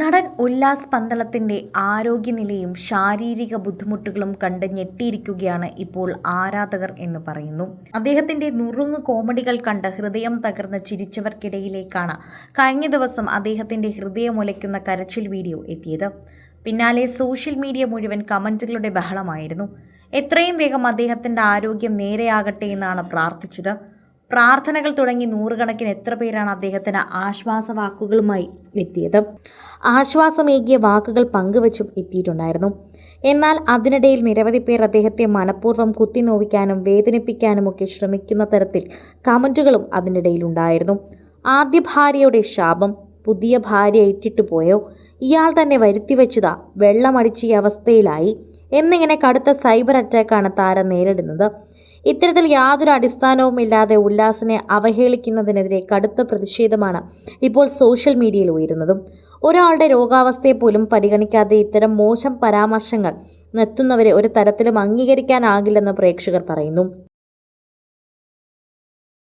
നടൻ ഉല്ലാസ് പന്തളത്തിന്റെ ആരോഗ്യനിലയും ശാരീരിക ബുദ്ധിമുട്ടുകളും കണ്ട് ഞെട്ടിയിരിക്കുകയാണ് ഇപ്പോൾ ആരാധകർ എന്ന് പറയുന്നു. അദ്ദേഹത്തിന്റെ നുറുങ്ങ് കോമഡികൾ കണ്ട് ഹൃദയം തകർന്ന് ചിരിച്ചവർക്കിടയിലേക്കാണ് കഴിഞ്ഞ ദിവസം അദ്ദേഹത്തിന്റെ ഹൃദയമുലയ്ക്കുന്ന കരച്ചിൽ വീഡിയോ എത്തിയത്. പിന്നാലെ സോഷ്യൽ മീഡിയ മുഴുവൻ കമന്റുകളുടെ ബഹളമായിരുന്നു. എത്രയും വേഗം അദ്ദേഹത്തിന്റെ ആരോഗ്യം നേരെയാകട്ടെ എന്നാണ് പ്രാർത്ഥിച്ചത്. പ്രാർത്ഥനകൾ തുടങ്ങി നൂറുകണക്കിന് എത്ര പേരാണ് അദ്ദേഹത്തിന് ആശ്വാസവാക്കുകളുമായി എത്തിയത്. ആശ്വാസമേകിയ വാക്കുകൾ പങ്കുവച്ചും എത്തിയിട്ടുണ്ടായിരുന്നു. എന്നാൽ അതിനിടയിൽ നിരവധി പേർ അദ്ദേഹത്തെ മനഃപൂർവ്വം കുത്തിനോവിക്കാനും വേദനിപ്പിക്കാനുമൊക്കെ ശ്രമിക്കുന്ന തരത്തിൽ കമന്റുകളും അതിനിടയിലുണ്ടായിരുന്നു. ആദ്യ ഭാര്യയുടെ ശാപം, പുതിയ ഭാര്യ ഇട്ടിട്ട് പോയോ, ഇയാൾ തന്നെ വരുത്തിവെച്ചതാ, വെള്ളമടിച്ച് ഈ അവസ്ഥയിലായി എന്നിങ്ങനെ കടുത്ത സൈബർ അറ്റാക്കാണ് താരം നേരിടുന്നത്. ഇത്തരത്തിൽ യാതൊരു അടിസ്ഥാനവുമില്ലാതെ ഉല്ലാസിനെ അവഹേളിക്കുന്നതിനെതിരെ കടുത്ത പ്രതിഷേധമാണ് ഇപ്പോൾ സോഷ്യൽ മീഡിയയിൽ ഉയരുന്നതും. ഒരാളുടെ രോഗാവസ്ഥയെപ്പോലും പരിഗണിക്കാതെ ഇത്തരം മോശം പരാമർശങ്ങൾ എത്തുന്നവരെ ഒരു തരത്തിലും അംഗീകരിക്കാനാകില്ലെന്ന് പ്രേക്ഷകർ പറയുന്നു.